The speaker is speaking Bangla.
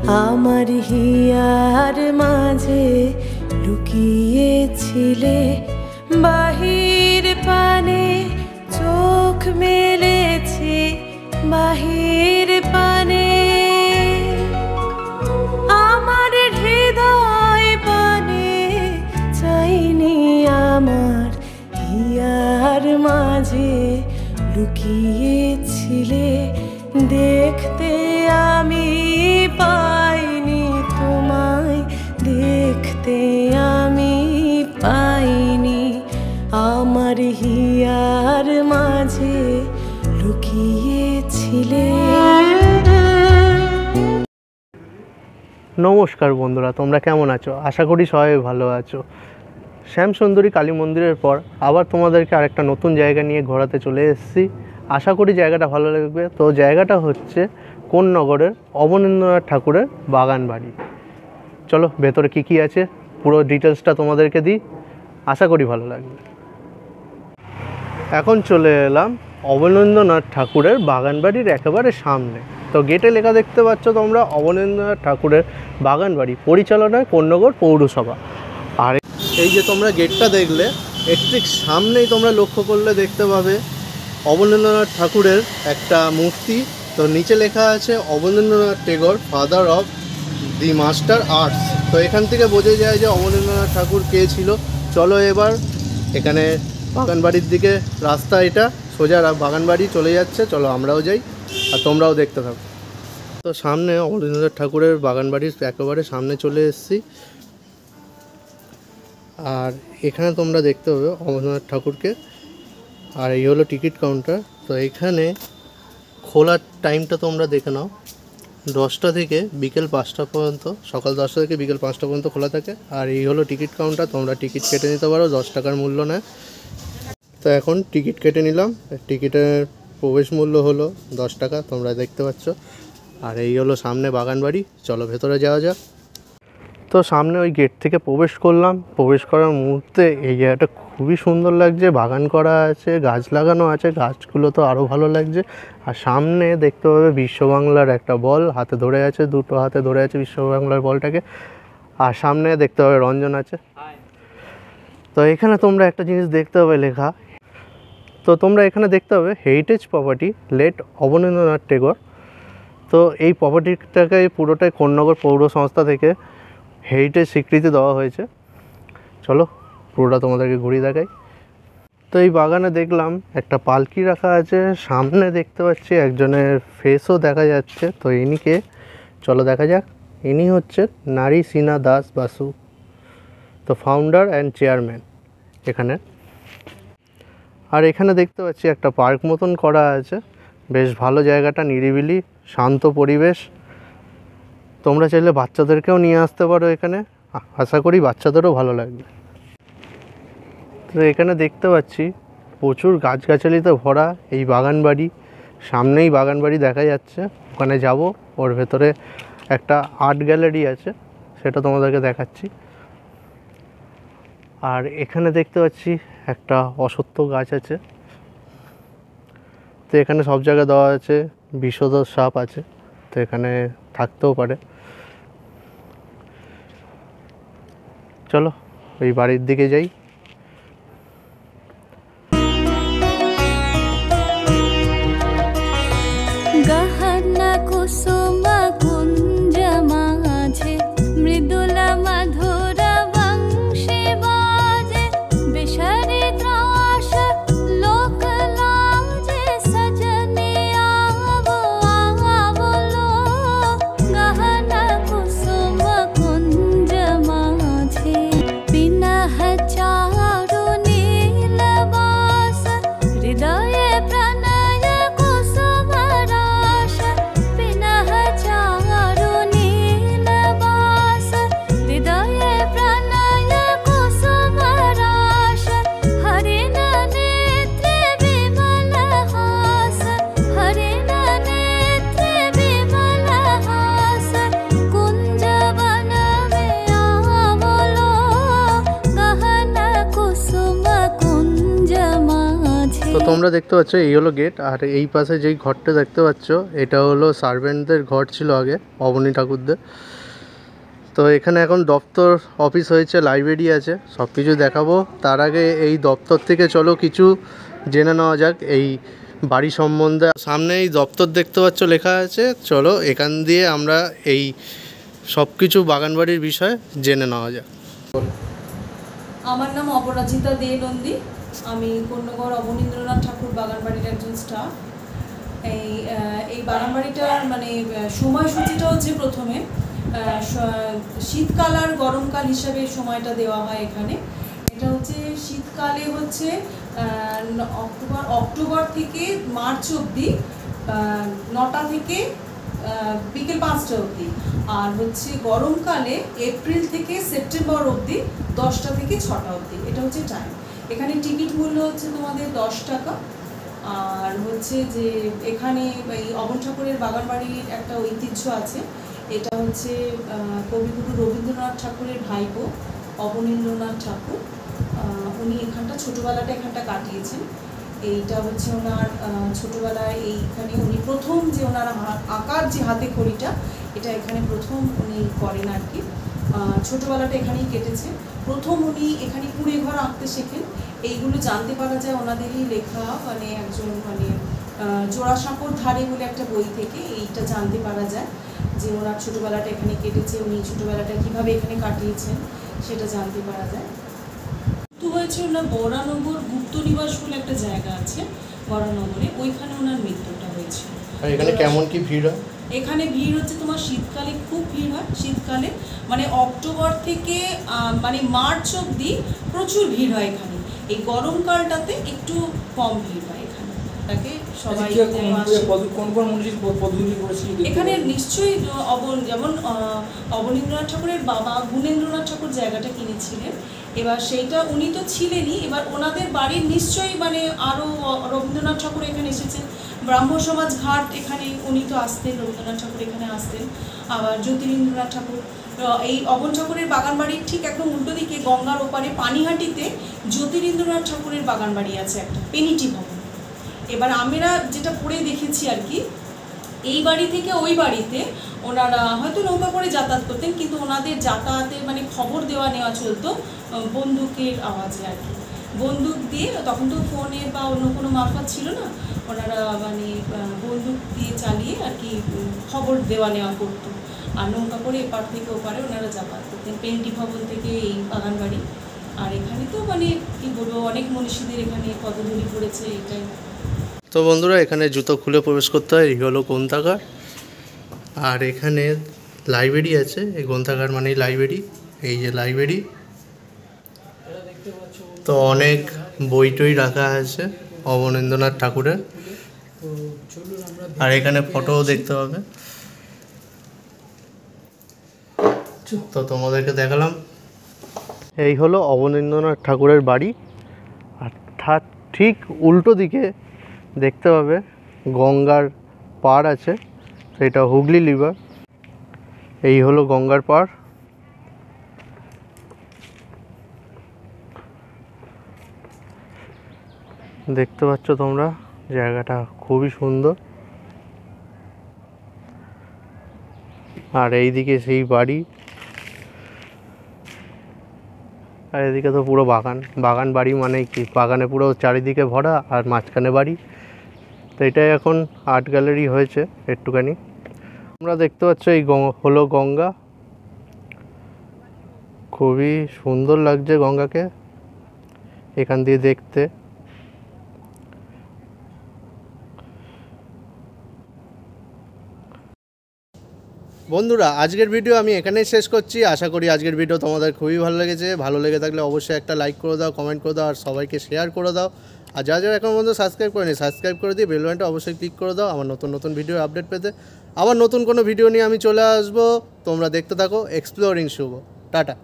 আমার হিয়ার মাঝে লুকিয়েছিলে, বাহির পানে চোখ মেলেছি, বাহির পানে আমার হৃদয় পানে চাইনি, আমার হিয়ার মাঝে লুকিয়েছিলে। দেখতে আমি পাইনি তোমায়, দেখতে আমি পাইনি, আমার হিয়ার মাঝে লুকিয়েছিলে। নমস্কার বন্ধুরা, তোমরা কেমন আছো? আশা করি সবাই ভালো আছো। শ্যামসুন্দরী কালী মন্দিরের পর আবার তোমাদেরকে আরেকটা নতুন জায়গা নিয়ে ঘোরাতে চলে এসেছি। আশা করি জায়গাটা ভালো লাগবে। তো জায়গাটা হচ্ছে কোন্নগরের অবনীন্দ্রনাথ ঠাকুরের বাগান বাড়ি। চলো ভেতরে কি আছে পুরো ডিটেলসটা তোমাদেরকে দিই, আশা করি ভালো লাগবে। এখন চলে এলাম অবনীন্দ্রনাথ ঠাকুরের বাগান বাড়ির একেবারে সামনে। তো গেটে লেখা দেখতে পাচ্ছ তোমরা, অবনীন্দ্রনাথ ঠাকুরের বাগান বাড়ি পরিচালনায় কোন্নগর পৌরসভা। আর এই যে তোমরা গেটটা দেখলে, এর ঠিক সামনেই তোমরা লক্ষ্য করলে দেখতে পাবে অবনীন্দ্রনাথ ঠাকুরের একটা মূর্তি। তো নিচে লেখা আছে Abanindranath Tagore, father of the master arts. তো এখান থেকে বোঝা যায় যে অবনীন্দ্রনাথ ঠাকুর কে ছিল। চলো এবার এখানে বাগান বাড়ির দিকে রাস্তা, এটা সোজা বাগান বাড়ি চলে যাচ্ছে। চলো আমরাও যাই আর তোমরাও দেখতে থাকো। তো সামনে অবনীন্দ্রনাথ ঠাকুরের বাগান বাড়ির একেবারে সামনে চলে এসেছি। আর এখানে তোমরা দেখতে পাবে অবনীন্দ্রনাথ ঠাকুরকে। আর এই হলো টিকিট কাউন্টার। তো এখানে খোলার টাইমটা তোমরা দেখে নাও, 10টা থেকে বিকেল 5টা পর্যন্ত, সকাল 10টা থেকে বিকেল 5টা পর্যন্ত খোলা থাকে। আর এই হলো টিকিট কাউন্টার, তোমরা টিকিট কেটে নিতে পারো, 10 টাকার মূল্য নেয়। তো এখন টিকিট কেটে নিলাম, টিকিটের প্রবেশ মূল্য হলো 10 টাকা, তোমরা দেখতে পাচ্ছ। আর এই হলো সামনে বাগান বাড়ি। চলো ভেতরে যাওয়া যাক। তো সামনে ওই গেট থেকে প্রবেশ করলাম। প্রবেশ করার মুহূর্তে এই জায়গাটা খুবই সুন্দর লাগছে, বাগান করা আছে, গাছ লাগানো আছে, গাছগুলো তো আরও ভালো লাগছে। আর সামনে দেখতে পাবে বিশ্ববাংলার একটা বল হাতে ধরে আছে, দুটো হাতে ধরে আছে বিশ্ববাংলার বলটাকে। আর সামনে দেখতে পাবে রঞ্জন আছে। তো এখানে তোমরা একটা জিনিস দেখতে পাবে লেখা, তো তোমরা এখানে দেখতে পাবে heritage property late Abanindranath Tagore. তো এই প্রপার্টিটাকে পুরোটাই কোন্নগর পৌর সংস্থা থেকে হেরিটেজ স্বীকৃতি দেওয়া হয়েছে। চলো পুরোটা তোমাদেরকে ঘুরিয়ে দেখাই। তো এই বাগানে দেখলাম একটা পালকি রাখা আছে, সামনে দেখতে পাচ্ছি একজনের ফেসও দেখা যাচ্ছে। তো ইনিকে চলো দেখা যাক। ইনি হচ্ছে নারী সিনা দাস বাসু, তো ফাউন্ডার অ্যান্ড চেয়ারম্যান এখানে। আর এখানে দেখতে পাচ্ছি একটা পার্ক মতন করা আছে, বেশ ভালো জায়গাটা, নিরিবিলি শান্ত পরিবেশ। তোমরা চাইলে বাচ্চাদেরকেও নিয়ে আসতে পারো এখানে, আশা করি বাচ্চাদেরও ভালো লাগবে। তো এখানে দেখতে পাচ্ছি প্রচুর গাছগাছালিতে ভরা এই বাগান বাড়ি, সামনেই বাগান বাড়ি দেখা যাচ্ছে। ওখানে যাব, ওর ভেতরে একটা আর্ট গ্যালারি আছে, সেটা তোমাদেরকে দেখাচ্ছি। আর এখানে দেখতে পাচ্ছি একটা অশ্বত্থ গাছ আছে। তো এখানে সব জায়গায় দেওয়া আছে, বিষধর সাপ আছে, তো এখানে থাকতেও পারে। চলো ওই বাড়ির দিকে যাই। গহনা কুসুম কুঞ্জ মাঝে মৃদুলা মধুর বংশী বাজে, বিশরে ত্রাস লোক লাজে সজনে आवो आवलो। গহনা কুসুম কুঞ্জ মাঝে পিনহ চা তোমরা দেখতে পাচ্ছ এই হলো গেট, আর এই পাশে যেই ঘরটা দেখতে পাচ্ছ এটা হলো সার্ভেন্টদের ঘর ছিল আগে, অবনী ঠাকুরদের। তো এখানে এখন দপ্তর অফিস হয়েছে, লাইব্রেরি আছে, সব কিছু দেখাবো। তার আগে এই দপ্তর থেকে চলো কিছু জেনে নেওয়া যাক এই বাড়ি সম্বন্ধে। সামনে এই দপ্তর দেখতে পাচ্ছ লেখা আছে, চলো এখান দিয়ে আমরা এই সব কিছু বাগানবাড়ির বিষয়ে জেনে নেওয়া যাক। আমার নাম অপরাজিতা দে নন্দী, আমি কন্যাগড় অবনীন্দ্রনাথ ঠাকুর বাগানবাড়ির একজন স্টাফ। এই বাগানবাড়িটার মানে সময়সূচিটা হচ্ছে প্রথমে শীতকাল আর গরমকাল হিসাবে সময়টা দেওয়া হয় এখানে। এটা হচ্ছে শীতকালে হচ্ছে অক্টোবর থেকে মার্চ অবধি 9টা থেকে বিকেল 5টা অবধি, আর হচ্ছে গরমকালে এপ্রিল থেকে সেপ্টেম্বর অবধি 10টা থেকে 6টা অবধি। এটা হচ্ছে টাইম। এখানে টিকিট মূল্য হচ্ছে তোমাদের 10 টাকা। আর হচ্ছে যে এখানে এই অবন ঠাকুরের বাগানবাড়ির একটা ঐতিহ্য আছে, এটা হচ্ছে কবিগুরু রবীন্দ্রনাথ ঠাকুরের ভাইপো অবনীন্দ্রনাথ ঠাকুর, উনি এখানটা ছোটোবেলাটা এখানটা কাটিয়েছেন। এইটা হচ্ছে ওনার ছোটোবেলায় এইখানে উনি প্রথম যে ওনার আঁকার যে হাতে খড়িটা, এটা এখানে প্রথম উনি করেন আর কি। ছোটোবেলাটা এখানেই কেটেছে। প্রথম উনি এখানে কুঁড়ে ঘর আঁকতে শেখেন। এইগুলো জানতে পারা যায় ওনাদেরই লেখা, মানে একজন মানে জোড়াসাঁকোর ধারে বলে একটা বই থেকে এইটা জানতে পারা যায় যে ওনার ছোটোবেলাটা এখানে কেটেছে, উনি ছোটোবেলাটা কীভাবে এখানে কাটিয়েছেন সেটা জানতে পারা যায়। তো হয়েছে ওনার বরানগর গুপ্ত নিবাস বলে একটা জায়গা আছে বরানগরে, ওইখানে ওনার মৃত্যুটা হয়েছে। এখানে কেমন কি ভিড় হয়? এখানে ভিড় হচ্ছে তোমার শীতকালে খুব ভিড় হয়। শীতকালে মানে অক্টোবর থেকে মানে মার্চ অবধি প্রচুর ভিড় হয় এখানে। এই গরমকালটাতে একটু কম ভিড় হয় এখানে। তাকে সবাই এখানে নিশ্চয়ই যেমন অবনীন্দ্রনাথ ঠাকুরের বাবা গুণেন্দ্রনাথ ঠাকুর জায়গাটা কিনেছিলেন, এবার সেইটা উনি তো ছিলেনই, এবার ওনাদের বাড়ির নিশ্চয়ই মানে আরও রবীন্দ্রনাথ ঠাকুর এখানে এসেছেন। ব্রাহ্ম সমাজ ঘাট এখানে উনি তো আসতেন, রবীন্দ্রনাথ ঠাকুর এখানে আসতেন। আবার জ্যোতিরিন্দ্রনাথ ঠাকুর, এই অবন ঠাকুরের বাগানবাড়ির ঠিক একদম উল্টো দিকে গঙ্গার ওপারে পানিহাটিতে জ্যোতিরিন্দ্রনাথ ঠাকুরের বাগানবাড়ি আছে একটা, পেনিটি ভবন। এবার আমরা যেটা পড়ে দেখেছি আর কি, এই বাড়ি থেকে ওই বাড়িতে ওনারা হয়তো নৌকা করে যাতায়াত করতেন, কিন্তু ওনাদের যাতায়াতে মানে খবর দেওয়া নেওয়া চলতো বন্দুকের আওয়াজে আর কি। বন্দুক দিয়ে, তখন তো ফোনের বা অন্য কোনো মারফত ছিল না, ওনারা মানে বন্দুক দিয়ে চালিয়ে আর কি খবর দেওয়া নেওয়া করতো। আর নৌকা করে এপার থেকে ওপারে ওনারা যাতায়াত করতেন। পেন্টি ভবন থেকে এই বাগানবাড়ি। আর এখানে তো মানে কী বলবো, অনেক মনীষীদের এখানে পদধূলি পড়েছে, এটাই। তো বন্ধুরা, এখানে জুতো খুলে প্রবেশ করতে হয়। এই হলো গ্রন্থাগার, আর এখানে লাইব্রেরি আছে। এই গ্রন্থাগার মানেই লাইব্রেরি। এই যে লাইব্রেরি, তো অনেক বই টই রাখা আছে অবনীন্দ্রনাথ ঠাকুরের। আর এখানে ফটোও দেখতে পাবে। তো তোমাদেরকে দেখালাম। এই হলো অবনীন্দ্রনাথ ঠাকুরের বাড়ি, আর ঠিক উল্টো দিকে দেখতে পাবে গঙ্গার পাড় আছে, সেটা হুগলি রিভার। এই হলো গঙ্গার পাড়। দেখতে পাচ্ছ তোমরা, জায়গাটা খুবই সুন্দর। আর এইদিকে সেই বাড়ি, আর এদিকে তো পুরো বাগান। বাগান বাড়ি মানে কি, বাগানে পুরো চারিদিকে ভরা আর মাঝখানে বাড়ি। তো এটাই এখন আর্ট গ্যালারি হয়েছে একটুখানি। তোমরা দেখতে পাচ্ছ এই হলো গঙ্গা। খুবই সুন্দর লাগছে গঙ্গাকে এখান দিয়ে দেখতে। বন্ধুরা, আজকের ভিডিও আমি এখানেই শেষ করছি। আশা করি আজকের ভিডিও তোমাদের খুবই ভালো লেগেছে। ভালো লেগে থাকলে অবশ্যই একটা লাইক করে দাও, কমেন্ট করে দাও, আর সবাইকে শেয়ার করে দাও। আর যারা যারা এখন পর্যন্ত সাবস্ক্রাইব করেনি, সাবস্ক্রাইব করে দিয়ে বেল বাটনটা অবশ্যই ক্লিক করে দাও আমার নতুন নতুন ভিডিও আপডেট পেতে। আবার নতুন কোনো ভিডিও নিয়ে আমি চলে আসবো। তোমরা দেখতে থাকো এক্সপ্লোরিং শুভ। টাটা।